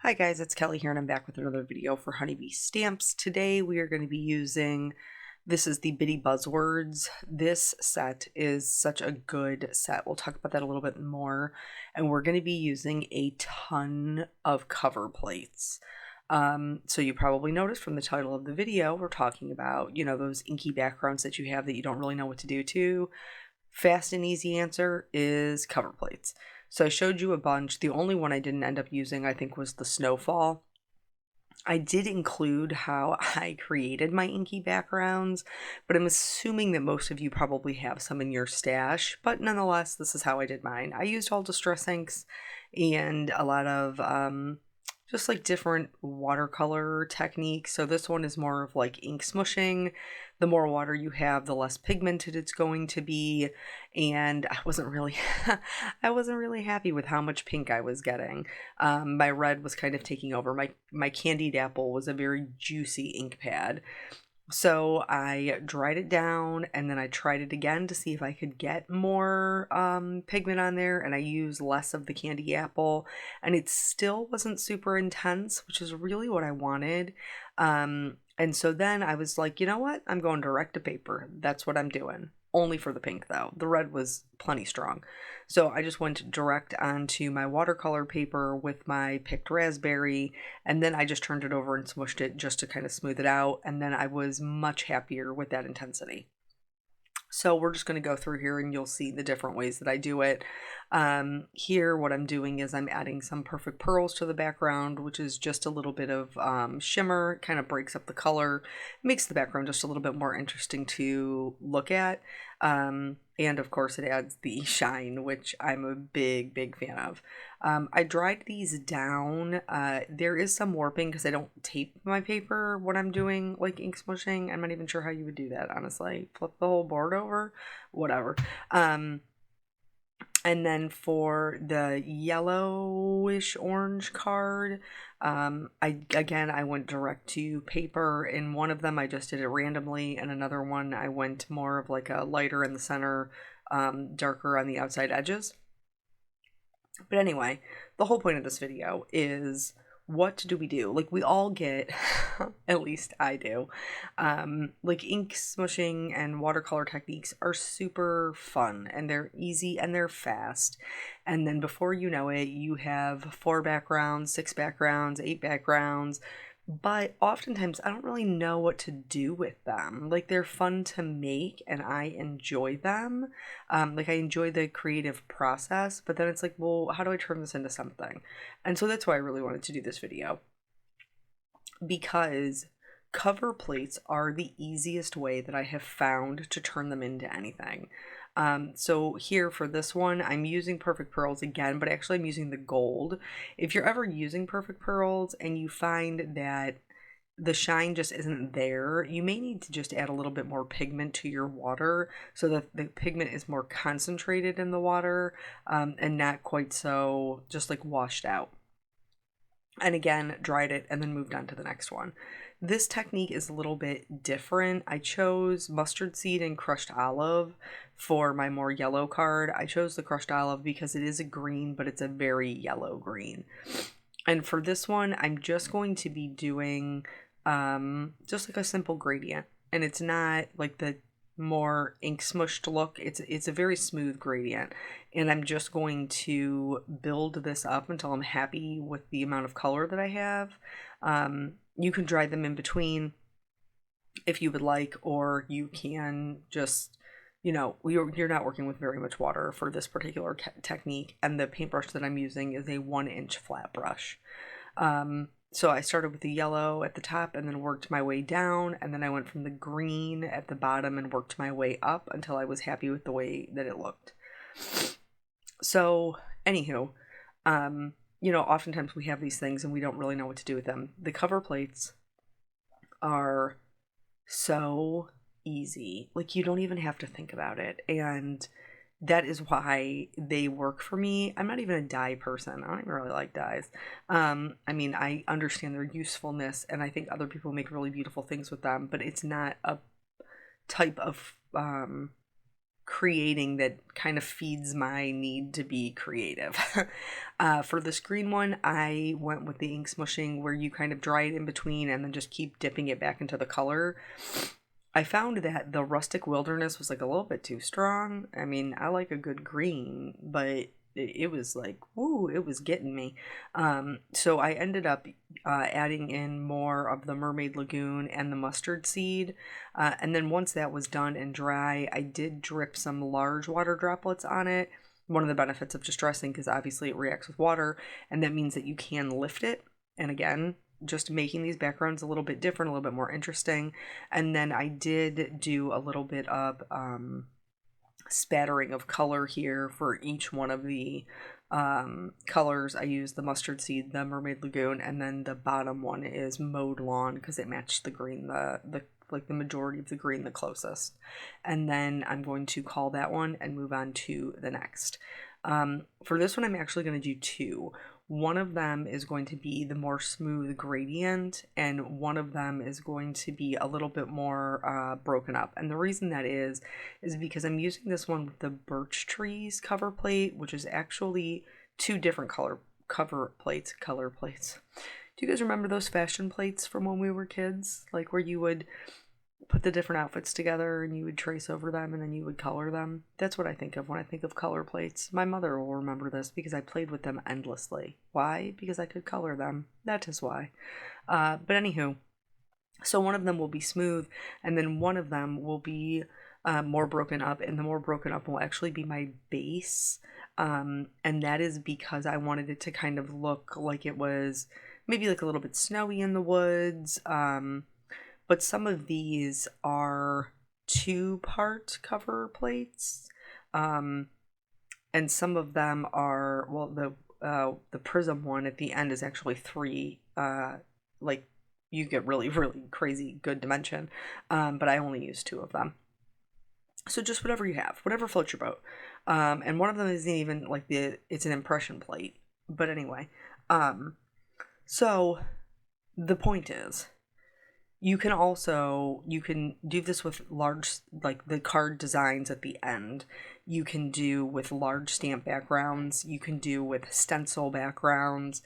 Hi guys, it's Kelly here and I'm back with another video for Honeybee Stamps. Today we are going to be using, this is the Bitty Buzzwords. This set is such a good set. We'll talk about that a little bit more. And we're going to be using a ton of cover plates. So you probably noticed from the title of the video, we're talking about, those inky backgrounds that you have that you don't really know what to do to. Fast and easy answer is cover plates. So I showed you a bunch. The only one I didn't end up using, I think, was the Snowfall. I did include how I created my inky backgrounds, but I'm assuming that most of you probably have some in your stash. But nonetheless, this is how I did mine. I used all distress inks and a lot of just like different watercolor techniques. So this one is more of like ink smushing. The more water you have, the less pigmented it's going to be. And I wasn't really happy with how much pink I was getting. My red was kind of taking over. My candied apple was a very juicy ink pad. So I dried it down and then I tried it again to see if I could get more pigment on there, and I used less of the candy apple and it still wasn't super intense, which is really what I wanted. And so then I was like, you know what? I'm going direct to paper. That's what I'm doing. Only for the pink though. The red was plenty strong. So I just went direct onto my watercolor paper with my picked raspberry, and then I just turned it over and smushed it just to kind of smooth it out, and then I was much happier with that intensity. So we're just going to go through here and you'll see the different ways that I do it. Here, what I'm doing is I'm adding some Perfect Pearls to the background, which is just a little bit of shimmer, kind of breaks up the color, makes the background just a little bit more interesting to look at. And of course it adds the shine, which I'm a big, big fan of. I dried these down. There is some warping because I don't tape my paper when I'm doing like ink smushing. I'm not even sure how you would do that, honestly. Flip the whole board over, whatever. And then for the yellowish orange card, I went direct to paper. In one of them, I just did it randomly, and another one, I went more of like a lighter in the center, darker on the outside edges. But anyway, the whole point of this video is, what do we do? Like, we all get, at least I do, like ink smushing and watercolor techniques are super fun and they're easy and they're fast. And then before you know it, you have 4 backgrounds, 6 backgrounds, 8 backgrounds. But oftentimes I don't really know what to do with them. Like, they're fun to make and I enjoy them. Like, I enjoy the creative process, but then it's like, well, how do I turn this into something? And so that's why I really wanted to do this video, because cover plates are the easiest way that I have found to turn them into anything. So here for this one, I'm using Perfect Pearls again, but actually I'm using the gold. If you're ever using Perfect Pearls and you find that the shine just isn't there, you may need to just add a little bit more pigment to your water so that the pigment is more concentrated in the water, and not quite so just like washed out. And again, dried it and then moved on to the next one. This technique is a little bit different. I chose mustard seed and crushed olive for my more yellow card. I chose the crushed olive because it is a green, but it's a very yellow green. And for this one, I'm just going to be doing just like a simple gradient. And it's not like the more ink smushed look. It's a very smooth gradient, and I'm just going to build this up until I'm happy with the amount of color that I have. You can dry them in between if you would like, or you can just, you're not working with very much water for this particular technique, and the paintbrush that I'm using is a 1-inch flat brush. So I started with the yellow at the top and then worked my way down, and then I went from the green at the bottom and worked my way up until I was happy with the way that it looked. So, anywho, oftentimes we have these things and we don't really know what to do with them. The cover plates are so easy. Like, you don't even have to think about it, and that is why they work for me. I'm not even a dye person. I don't even really like dyes. I mean, I understand their usefulness, and I think other people make really beautiful things with them, but it's not a type of creating that kind of feeds my need to be creative. For this green one, I went with the ink smushing where you kind of dry it in between and then just keep dipping it back into the color. I found that the Rustic Wilderness was like a little bit too strong. I mean, I like a good green, but it was like, woo, it was getting me. So I ended up adding in more of the Mermaid Lagoon and the mustard seed. And then once that was done and dry, I did drip some large water droplets on it. One of the benefits of distressing, because obviously it reacts with water, and that means that you can lift it. And again, just making these backgrounds a little bit different, a little bit more interesting. And then I did do a little bit of spattering of color here for each one of the colors. I used the mustard seed, the Mermaid Lagoon, and then the bottom one is Mowed Lawn because it matched the green, the like the majority of the green the closest. And then I'm going to call that one and move on to the next. For this one, I'm actually going to do two. One of them is going to be the more smooth gradient, and one of them is going to be a little bit more broken up. And the reason that is because I'm using this one with the Birch Trees cover plate, which is actually two different color plates. Do you guys remember those fashion plates from when we were kids? Like where you would put the different outfits together and you would trace over them and then you would color them. That's what I think of when I think of color plates. My mother will remember this because I played with them endlessly. Why? Because I could color them. That is why. But anywho, so one of them will be smooth and then one of them will be more broken up, and the more broken up will actually be my base. And that is because I wanted it to kind of look like it was maybe like a little bit snowy in the woods. But some of these are 2-part cover plates, and some of them are, well, the prism one at the end is actually 3. Like you get really, really crazy good dimension, but I only use 2 of them. So just whatever you have, whatever floats your boat. And one of them isn't even like it's an impression plate. But anyway, so the point is, you can do this with large, like the card designs at the end. You can do with large stamp backgrounds. You can do with stencil backgrounds.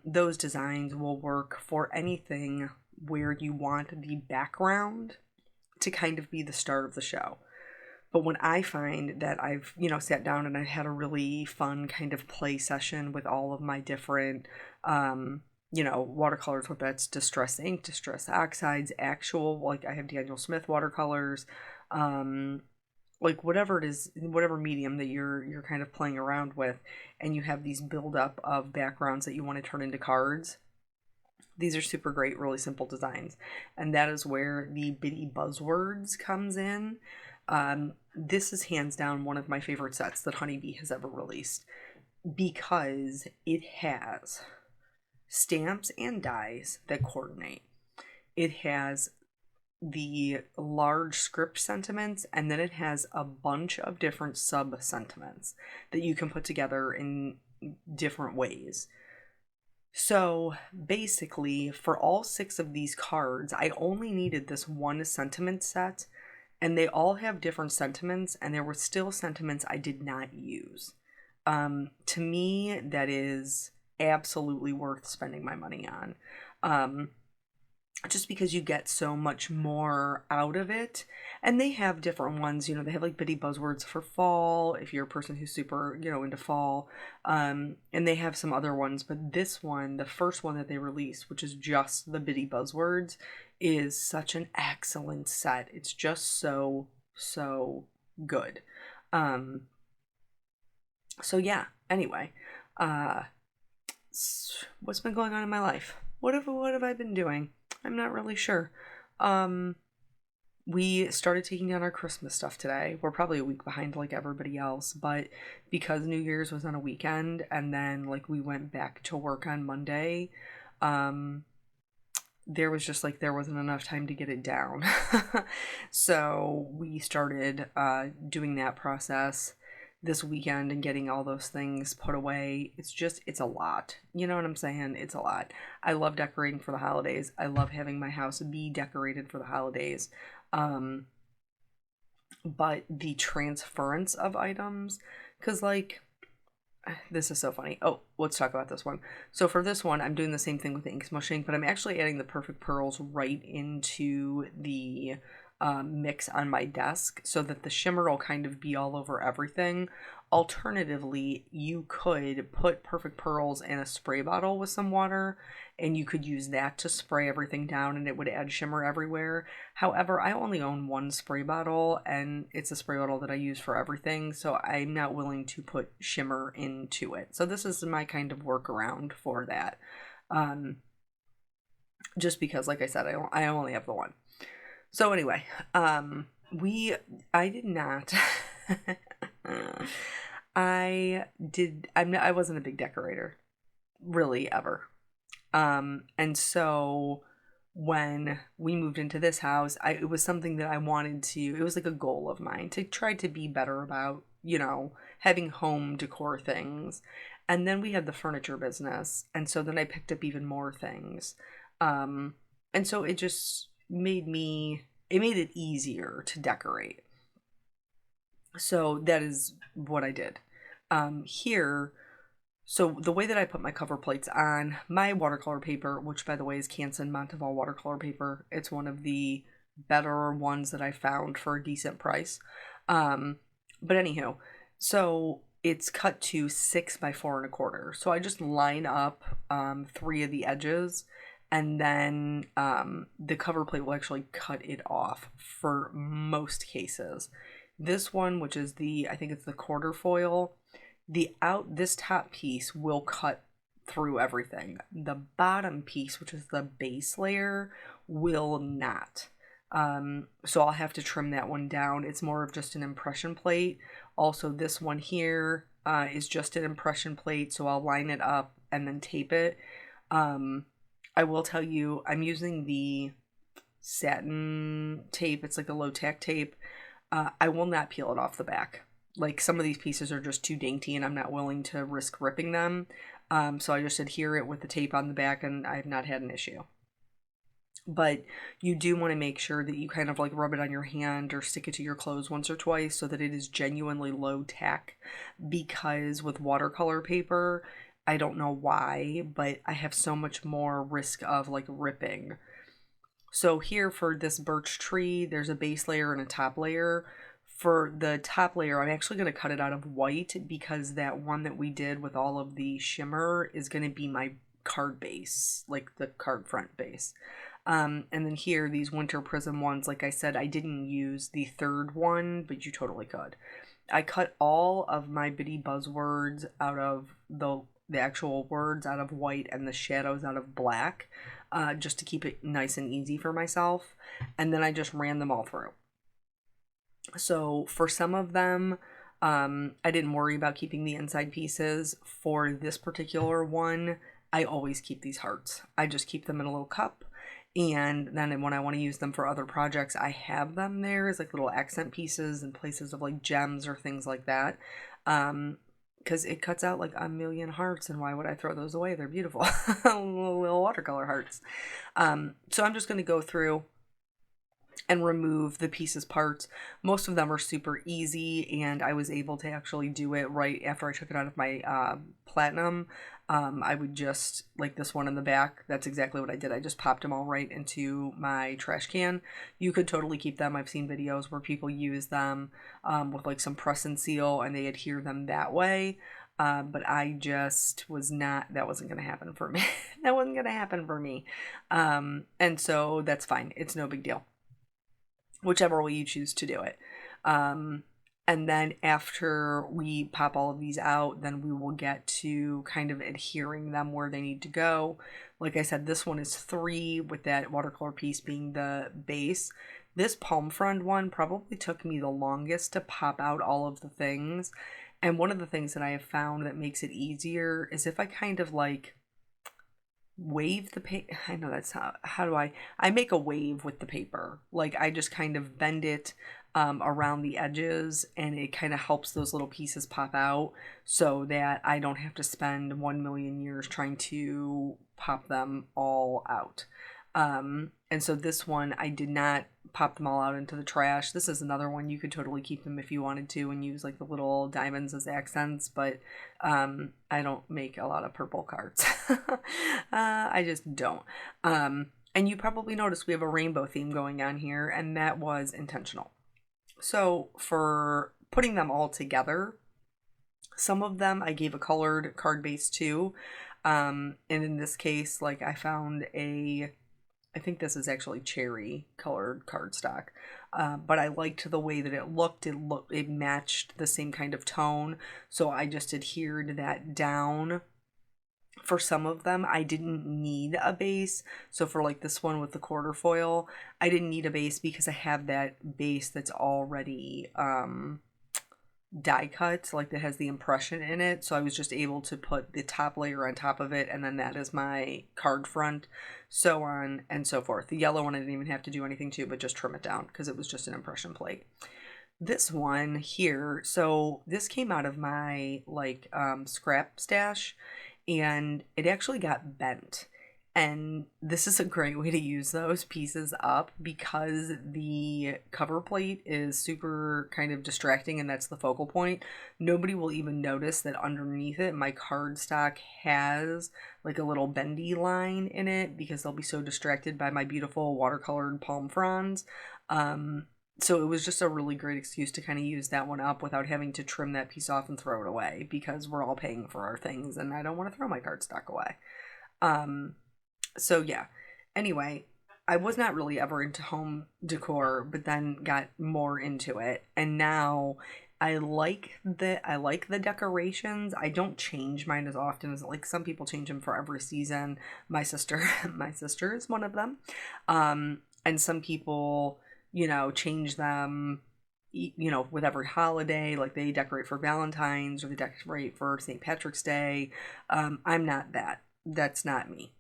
Those designs will work for anything where you want the background to kind of be the start of the show. But when I find that I've, sat down and I had a really fun kind of play session with all of my different, watercolors, whether that's distress ink, distress oxides, actual, like I have Daniel Smith watercolors, like whatever it is, whatever medium that you're kind of playing around with, and you have these buildup of backgrounds that you want to turn into cards. These are super great, really simple designs. And that is where the Bitty Buzzwords comes in. This is hands down one of my favorite sets that Honeybee has ever released because it has stamps and dies that coordinate. It has the large script sentiments, and then it has a bunch of different sub sentiments that you can put together in different ways. So basically, for all 6 of these cards, I only needed this one sentiment set, and they all have different sentiments, and there were still sentiments I did not use. To me, that is absolutely worth spending my money on. Just because you get so much more out of it. And they have different ones, they have like Bitty Buzzwords for fall, if you're a person who's super, into fall. And they have some other ones, but this one, the first one that they released, which is just the Bitty Buzzwords, is such an excellent set. It's just so, so good. So yeah, anyway, what's been going on in my life? What have I been doing? I'm not really sure. We started taking down our Christmas stuff today. We're probably a week behind like everybody else, but because New Year's was on a weekend and then like we went back to work on Monday, there wasn't enough time to get it down. So we started doing that process this weekend and getting all those things put away. It's a lot. You know what I'm saying? It's a lot. I love decorating for the holidays. I love having my house be decorated for the holidays. but the transference of items, because like, this is so funny. Oh, let's talk about this one. So for this one, I'm doing the same thing with the ink smushing, but I'm actually adding the Perfect Pearls right into the mix on my desk so that the shimmer will kind of be all over everything. Alternatively, you could put Perfect Pearls in a spray bottle with some water, and you could use that to spray everything down and it would add shimmer everywhere. However, I only own one spray bottle, and it's a spray bottle that I use for everything, so I'm not willing to put shimmer into it. So this is my kind of workaround for that. Just because, like I said, I only have the one. So anyway, I did not I wasn't a big decorator, really, ever. And so when we moved into this house, it was something that I wanted to, it was like a goal of mine to try to be better about, having home decor things. And then we had the furniture business. And so then I picked up even more things. And so it just made it easier to decorate. So that is what I did. Here, so the way that I put my cover plates on my watercolor paper, which by the way is Canson Monteval watercolor paper, it's one of the better ones that I found for a decent price. But anywho, so it's cut to 6 by 4.25. So I just line up 3 of the edges, and then the cover plate will actually cut it off for most cases. This one, which is I think it's the Quatrefoil, this top piece will cut through everything. The bottom piece, which is the base layer, will not. So I'll have to trim that one down. It's more of just an impression plate. Also, this one here is just an impression plate, so I'll line it up and then tape it. I will tell you, I'm using the satin tape. It's like a low tack tape. I will not peel it off the back. Like, some of these pieces are just too dainty and I'm not willing to risk ripping them. So I just adhere it with the tape on the back, and I've not had an issue. But you do want to make sure that you kind of like rub it on your hand or stick it to your clothes once or twice so that it is genuinely low tack, because with watercolor paper, I don't know why, but I have so much more risk of like ripping. So here for this birch tree, there's a base layer and a top layer. For the top layer, I'm actually going to cut it out of white because that one that we did with all of the shimmer is going to be my card base, like the card front base. And then here, these Winter Prism ones, like I said, I didn't use the third one, but you totally could. I cut all of my bitty buzzwords out of the actual words out of white and the shadows out of black, just to keep it nice and easy for myself. And then I just ran them all through. So for some of them, I didn't worry about keeping the inside pieces. For this particular one, I always keep these hearts. I just keep them in a little cup. And then when I want to use them for other projects, I have them there as like little accent pieces and places of like gems or things like that. Because it cuts out like a million hearts, and why would I throw those away? They're beautiful. Little watercolor hearts. So I'm just going to go through and remove the pieces parts. Most of them are super easy, and I was able to actually do it right after I took it out of my platinum. I would just, like this one in the back, that's exactly what I did. I just popped them all right into my trash can. You could totally keep them. I've seen videos where people use them with like some press and seal, and they adhere them that way. But I just that wasn't going to happen for me. That wasn't going to happen for me. And so that's fine. It's no big deal, whichever way you choose to do it. And then after we pop all of these out, then we will get to kind of adhering them where they need to go. Like I said, this one is 3 with that watercolor piece being the base. This palm frond one probably took me the longest to pop out all of the things. And one of the things that I have found that makes it easier is if I kind of like wave the paper. I know that's how do I make a wave with the paper. Like I just kind of bend it around the edges, and it kind of helps those little pieces pop out so that I don't have to spend 1,000,000 years trying to pop them all out. And so this one I did not pop them all out into the trash. This is another one. You could totally keep them if you wanted to and use like the little diamonds as accents, but I don't make a lot of purple cards. I just don't. And you probably noticed we have a rainbow theme going on here, and that was intentional. So for putting them all together, some of them I gave a colored card base to. And in this case, like I found I think this is actually cherry colored cardstock. But I liked the way that it looked. It matched the same kind of tone. So I just adhered that down. For some of them, I didn't need a base. So for like this one with the Quatrefoil, I didn't need a base because I have that base that's already die cut, like that has the impression in it. So I was just able to put the top layer on top of it, and then that is my card front, so on and so forth. The yellow one I didn't even have to do anything to, but just trim it down because it was just an impression plate. This one here, so this came out of my like scrap stash, and it actually got bent. And this is a great way to use those pieces up because the cover plate is super kind of distracting, and that's the focal point. Nobody will even notice that underneath it, my cardstock has like a little bendy line in it because they'll be so distracted by my beautiful watercolored palm fronds. So it was just a really great excuse to kind of use that one up without having to trim that piece off and throw it away because we're all paying for our things and I don't want to throw my cardstock away. So yeah, anyway, I was not really ever into home decor, but then got more into it. And now I like the decorations. I don't change mine as often as like some people change them for every season. My sister is one of them. And some people, change them, with every holiday, like they decorate for Valentine's or they decorate for St. Patrick's Day. I'm not that. That's not me.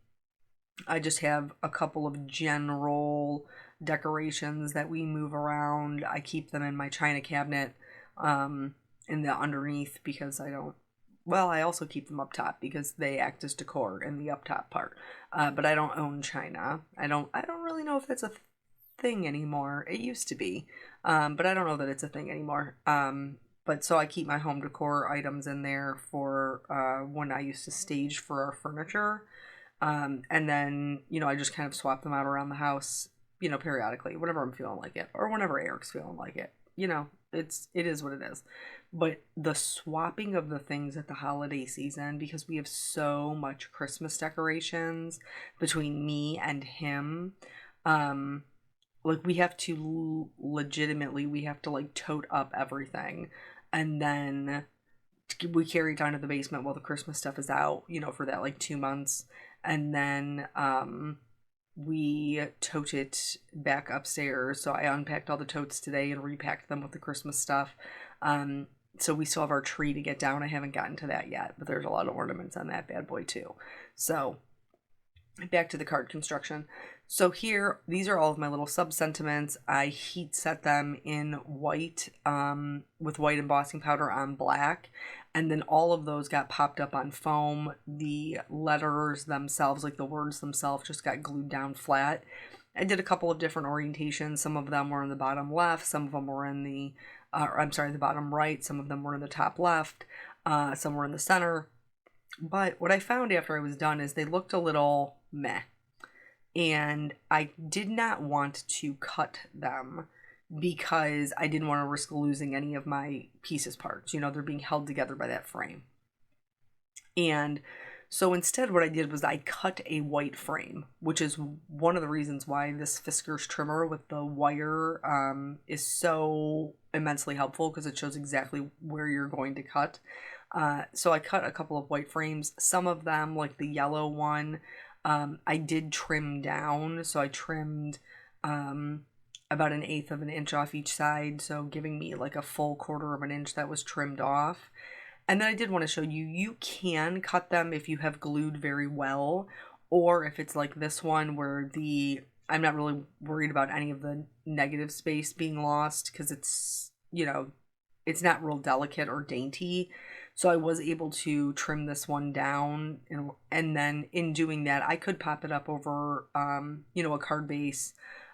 I just have a couple of general decorations that we move around. I keep them in my china cabinet in the underneath because I also keep them up top because they act as decor in the up top part. But I don't own china. I don't really know if that's a thing anymore. It used to be, but I don't know that it's a thing anymore. But so I keep my home decor items in there for when I used to stage for our furniture. And then, I just kind of swap them out around the house, periodically, whenever I'm feeling like it, or whenever Eric's feeling like it. It is what it is. But the swapping of the things at the holiday season, because we have so much Christmas decorations between me and him, like we have to like tote up everything, and then we carry it down to the basement while the Christmas stuff is out, for that like 2 months. And then we tote it back upstairs. So I unpacked all the totes today and repacked them with the Christmas stuff. So we still have our tree to get down. I haven't gotten to that yet, but there's a lot of ornaments on that bad boy too. So back to the card construction. So here, these are all of my little sub-sentiments. I heat set them in white with white embossing powder on black. And then all of those got popped up on foam. The letters themselves, like the words themselves, just got glued down flat. I did a couple of different orientations. Some of them were in the bottom left. Some of them were in the bottom right. Some of them were in the top left. Some were in the center. But what I found after I was done is they looked a little meh. And I did not want to cut them because I didn't want to risk losing any of my pieces parts. They're being held together by that frame. And so instead what I did was I cut a white frame, which is one of the reasons why this Fiskars trimmer with the wire is so immensely helpful, because it shows exactly where you're going to cut. So I cut a couple of white frames. Some of them, like the yellow one, I did trim down. So I trimmed about 1/8 of an inch off each side, so giving me like a full 1/4 of an inch that was trimmed off. And then I did want to show you can cut them if you have glued very well, or if it's like this one where I'm not really worried about any of the negative space being lost because it's not real delicate or dainty. So I was able to trim this one down, and then in doing that, I could pop it up over, a card base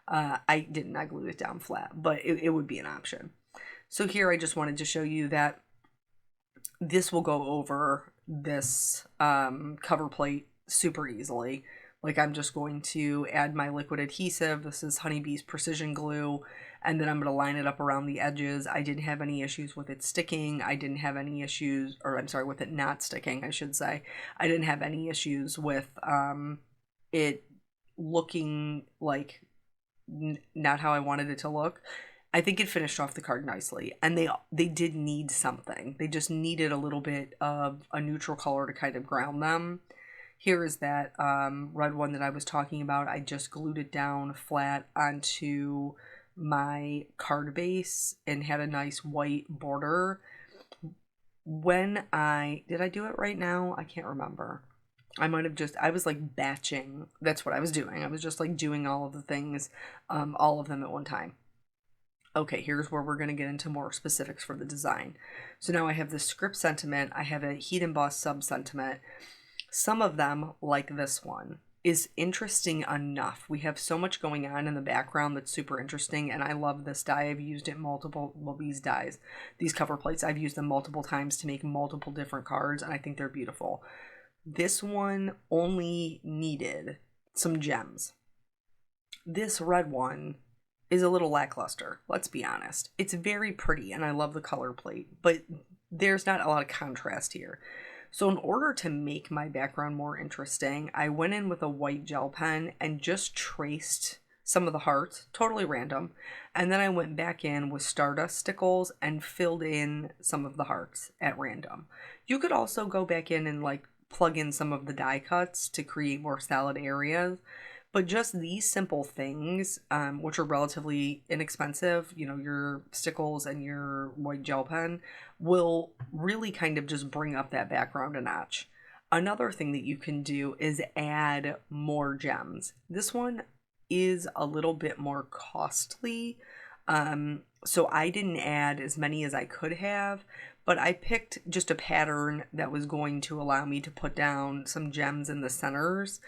I didn't, I glued it down flat, but it would be an option. So here I just wanted to show you that this will go over this cover plate super easily. Like, I'm just going to add my liquid adhesive. This is Honeybee's Precision Glue. And then I'm going to line it up around the edges. I didn't have any issues with it sticking. I didn't have any issues, or I'm sorry, with it not sticking, I should say. I didn't have any issues with it looking like not how I wanted it to look. I think it finished off the card nicely, and they did need something. They just needed a little bit of a neutral color to kind of ground them. Here is that red one that I was talking about. I just glued it down flat onto my card base and had a nice white border. Did I do it right now? I can't remember. I was like batching. That's what I was doing. I was just like doing all of the things, all of them at one time. Okay, here's where we're going to get into more specifics for the design. So now I have the script sentiment. I have a heat emboss sub sentiment. Some of them, like this one, is interesting enough. We have so much going on in the background that's super interesting, and I love this die. I've used it these cover plates, I've used them multiple times to make multiple different cards, and I think they're beautiful. This one only needed some gems. This red one is a little lackluster, let's be honest. It's very pretty, and I love the color plate, but there's not a lot of contrast here. So in order to make my background more interesting, I went in with a white gel pen and just traced some of the hearts, totally random. And then I went back in with Stardust stickles and filled in some of the hearts at random. You could also go back in and like plug in some of the die cuts to create more solid areas. But just these simple things, which are relatively inexpensive, you know, your stickles and your white gel pen, will really kind of just bring up that background a notch. Another thing that you can do is add more gems. This one is a little bit more costly, so I didn't add as many as I could have, but I picked just a pattern that was going to allow me to put down some gems in the centers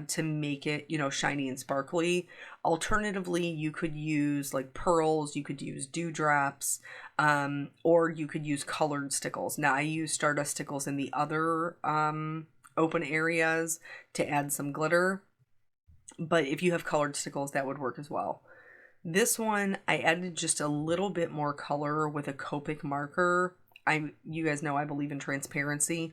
to make it, you know, shiny and sparkly. Alternatively, you could use like pearls, you could use dewdrops, or you could use colored stickles. Now, I use Stardust stickles in the other open areas to add some glitter, but if you have colored stickles, that would work as well. This one, I added just a little bit more color with a Copic marker. You guys know I believe in transparency.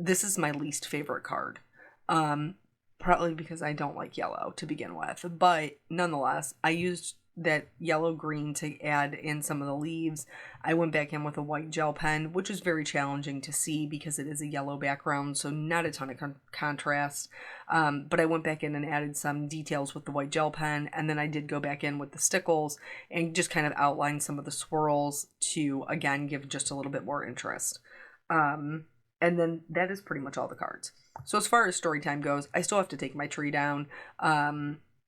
This is my least favorite card. Probably because I don't like yellow to begin with. But nonetheless, I used that yellow-green to add in some of the leaves. I went back in with a white gel pen, which is very challenging to see because it is a yellow background, so not a ton of contrast. But I went back in and added some details with the white gel pen, and then I did go back in with the stickles and just kind of outline some of the swirls to, again, give just a little bit more interest. And then that is pretty much all the cards. So as far as story time goes, I still have to take my tree down.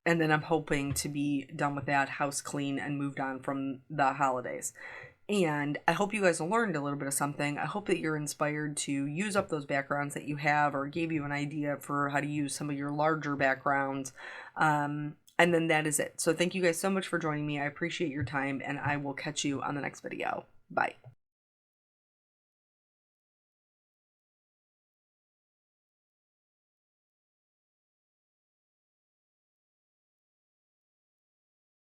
And then I'm hoping to be done with that, house clean, and moved on from the holidays. And I hope you guys learned a little bit of something. I hope that you're inspired to use up those backgrounds that you have, or gave you an idea for how to use some of your larger backgrounds. And then that is it. So thank you guys so much for joining me. I appreciate your time, and I will catch you on the next video. Bye.